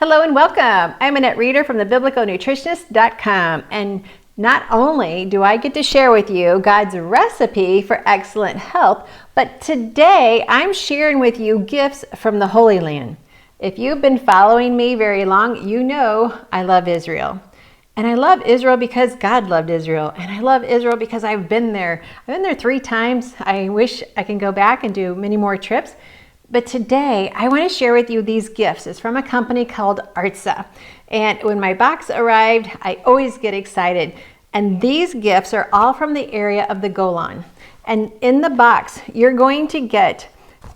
Hello and welcome. I'm Annette Reeder from thebiblicalnutritionist.com, and not only do I get to share with you God's recipe for excellent health, but today I'm sharing with you gifts from the Holy Land. If you've been following me very long, you know I love Israel. And I love Israel because God loved Israel. And I love Israel because I've been there. I've been there 3 times. I wish I can go back and do many more trips. But today, I want to share with you these gifts. It's from a company called Artza. And when my box arrived, I always get excited. And these gifts are all from the area of the Golan. And in the box, you're going to get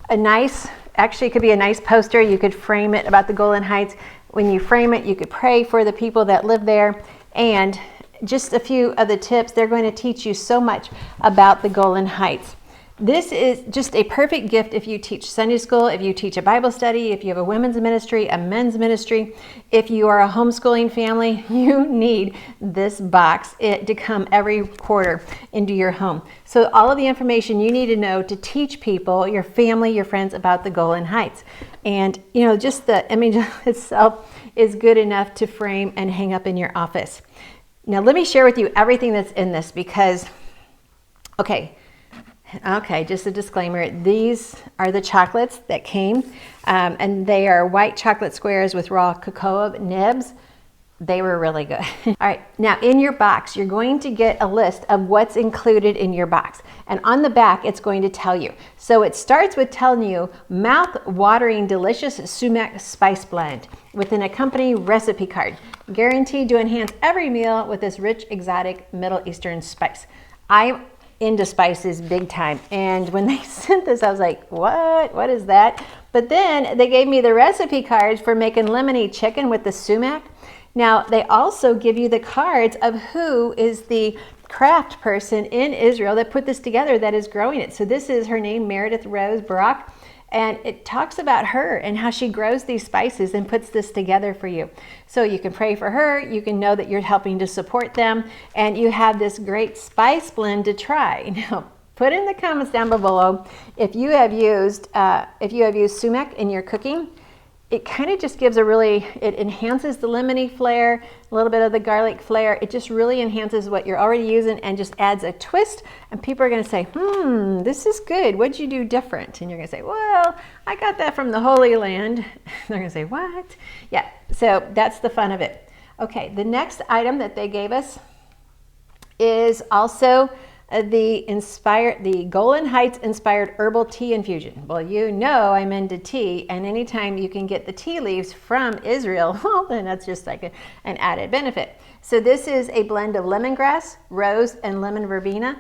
a nice, actually it could be a nice poster. You could frame it about the Golan Heights. When you frame it, you could pray for the people that live there. And just a few of the tips, they're going to teach you so much about the Golan Heights. This is just a perfect gift if you teach Sunday school, if you teach a Bible study, if you have a women's ministry, a men's ministry, if you are a homeschooling family, you need this box to come every quarter into your home. So all of the information you need to know to teach people, your family, your friends about the Golan Heights. And you know, just the image itself is good enough to frame and hang up in your office. Now let me share with you everything that's in this because, okay, just a disclaimer. These are the chocolates that came, and they are white chocolate squares with raw cocoa nibs. They were really good. All right, now in your box, you're going to get a list of what's included in your box. And on the back, it's going to tell you. So it starts with telling you mouth-watering delicious sumac spice blend with an accompanying recipe card, guaranteed to enhance every meal with this rich, exotic Middle Eastern spice. I'm into spices big time, and when they sent this I was like, what is that? But then they gave me the recipe cards for making lemony chicken with the sumac. Now they also give you the cards of who is the craft person in Israel that put this together, that is growing it. So this is her name, Meredith Rose Barak, and it talks about her and how she grows these spices and puts this together for you. So you can pray for her, you can know that you're helping to support them, and you have this great spice blend to try. Now, put in the comments down below if you have used sumac in your cooking. It kind of just gives it enhances the lemony flair, a little bit of the garlic flair. It just really enhances what you're already using and just adds a twist. And people are going to say, this is good. What'd you do different? And you're going to say, well, I got that from the Holy Land. They're going to say, what? Yeah, so that's the fun of it. Okay, the next item that they gave us is also the Golan Heights inspired herbal tea infusion. Well, you know I'm into tea, and anytime you can get the tea leaves from Israel, well, then that's just like an added benefit. So this is a blend of lemongrass, rose, and lemon verbena.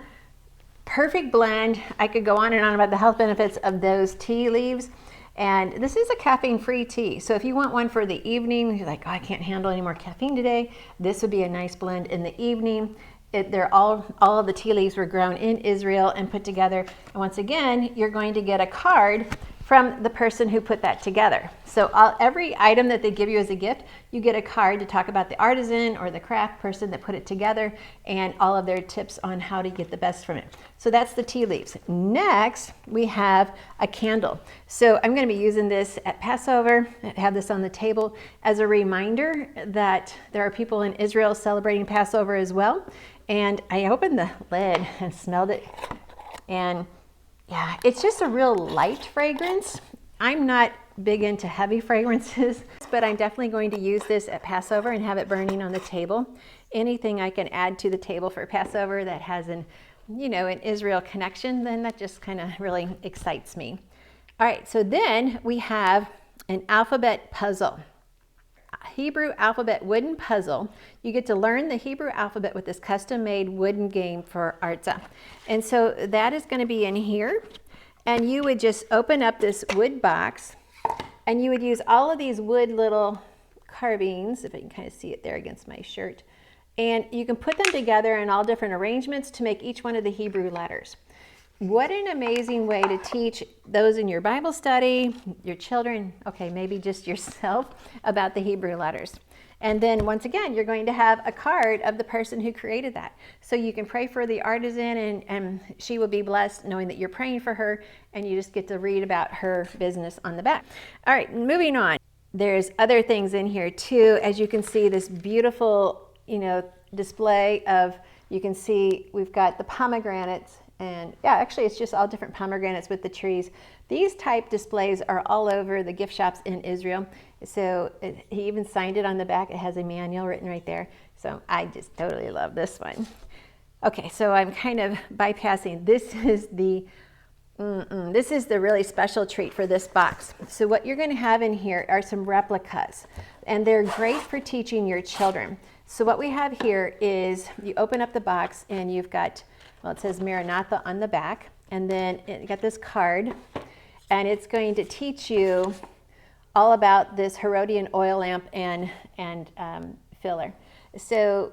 Perfect blend. I could go on and on about the health benefits of those tea leaves. And this is a caffeine-free tea. So if you want one for the evening, you're like, oh, I can't handle any more caffeine today, this would be a nice blend in the evening. All of the tea leaves were grown in Israel and put together. And once again, you're going to get a card from the person who put that together. So every item that they give you as a gift, you get a card to talk about the artisan or the craft person that put it together and all of their tips on how to get the best from it. So that's the tea leaves. Next, we have a candle. So I'm going to be using this at Passover. I have this on the table as a reminder that there are people in Israel celebrating Passover as well. And I opened the lid and smelled it, and yeah, it's just a real light fragrance. I'm not big into heavy fragrances, but I'm definitely going to use this at Passover and have it burning on the table. Anything I can add to the table for Passover that has an Israel connection, then that just kind of really excites me. All right, so then we have an alphabet puzzle. Hebrew alphabet wooden puzzle. You get to learn the Hebrew alphabet with this custom-made wooden game for Artza. And so that is going to be in here. And you would just open up this wood box, and you would use all of these wood little carbines, if I can kind of see it there against my shirt. And you can put them together in all different arrangements to make each one of the Hebrew letters. What an amazing way to teach those in your Bible study, your children, okay, maybe just yourself, about the Hebrew letters. And then once again, you're going to have a card of the person who created that. So you can pray for the artisan, and she will be blessed knowing that you're praying for her, and you just get to read about her business on the back. All right, moving on. There's other things in here too. As you can see, this beautiful, display of, you can see we've got the pomegranates, and yeah, actually it's just all different pomegranates with the trees. These type displays are all over the gift shops in Israel. So he even signed it on the back. It has a manual written right there. So I just totally love this one. Okay, so I'm kind of bypassing. This is the really special treat for this box. So what you're going to have in here are some replicas, and they're great for teaching your children. So what we have here is, you open up the box and you've got, well, it says Maranatha on the back, and then you got this card, and it's going to teach you all about this Herodian oil lamp and filler. So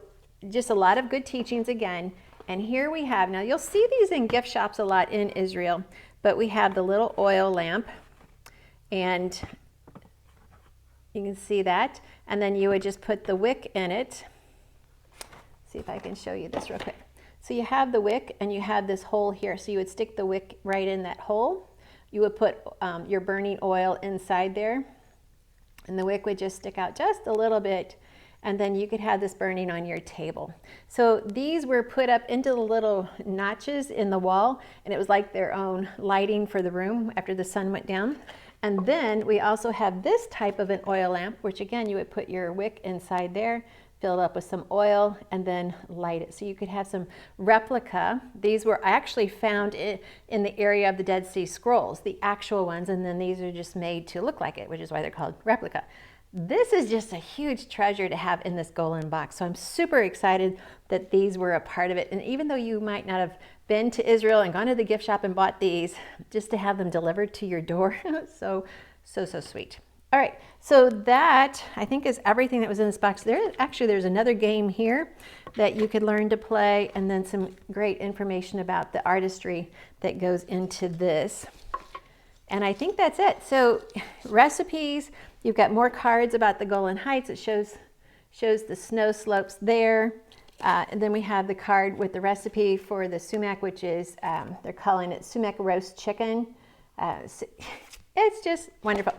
just a lot of good teachings again. And here we have, now you'll see these in gift shops a lot in Israel, but we have the little oil lamp, and you can see that. And then you would just put the wick in it. See if I can show you this real quick. So you have the wick and you have this hole here. So you would stick the wick right in that hole. You would put your burning oil inside there, and the wick would just stick out just a little bit. And then you could have this burning on your table. So these were put up into the little notches in the wall, and it was like their own lighting for the room after the sun went down. And then we also have this type of an oil lamp, which again, you would put your wick inside there, fill it up with some oil, and then light it. So you could have some replica. These were actually found in the area of the Dead Sea Scrolls, the actual ones, and then these are just made to look like it, which is why they're called replica. This is just a huge treasure to have in this golden box. So I'm super excited that these were a part of it. And even though you might not have been to Israel and gone to the gift shop and bought these, just to have them delivered to your door, so sweet. All right, so that I think is everything that was in this box. There's another game here that you could learn to play, and then some great information about the artistry that goes into this. And I think that's it. So recipes, you've got more cards about the Golan Heights. It shows the snow slopes there. And then we have the card with the recipe for the sumac, which is, they're calling it sumac roast chicken. It's just wonderful.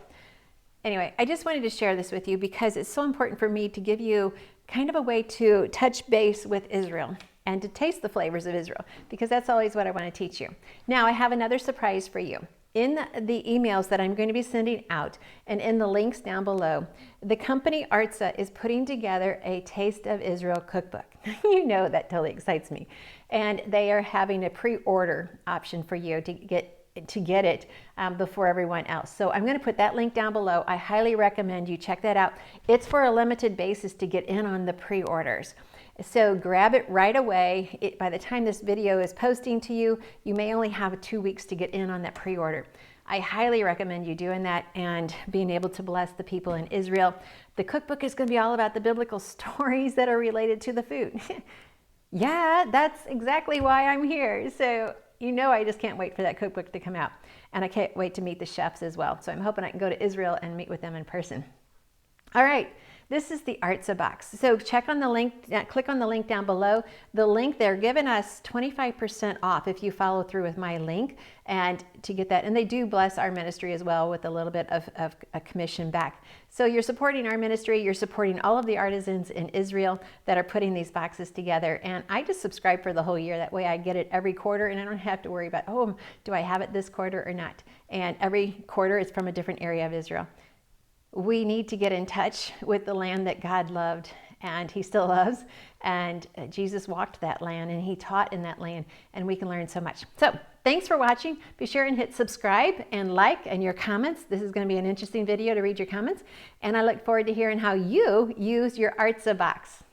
Anyway, I just wanted to share this with you because it's so important for me to give you kind of a way to touch base with Israel and to taste the flavors of Israel, because that's always what I want to teach you. Now, I have another surprise for you. In the emails that I'm going to be sending out and in the links down below, the company Artza is putting together a Taste of Israel cookbook. You know that totally excites me. And they are having a pre-order option for you to get it before everyone else. So I'm going to put that link down below. I highly recommend you check that out. It's for a limited basis to get in on the pre-orders. So grab it right away. By the time this video is posting to you, you may only have 2 weeks to get in on that pre-order. I highly recommend you doing that and being able to bless the people in Israel. The cookbook is going to be all about the biblical stories that are related to the food. Yeah, that's exactly why I'm here. So I just can't wait for that cookbook to come out. And I can't wait to meet the chefs as well. So I'm hoping I can go to Israel and meet with them in person. All right, this is the Artza box. So check on the link, click on the link down below. The link, they're giving us 25% off if you follow through with my link and to get that. And they do bless our ministry as well with a little bit of a commission back. So you're supporting our ministry, you're supporting all of the artisans in Israel that are putting these boxes together. And I just subscribe for the whole year. That way I get it every quarter and I don't have to worry about, oh, do I have it this quarter or not? And every quarter is from a different area of Israel. We need to get in touch with the land that God loved and he still loves. And Jesus walked that land and he taught in that land, and we can learn so much. So thanks for watching. Be sure and hit subscribe and like and your comments. This is going to be an interesting video to read your comments. And I look forward to hearing how you use your Artza box.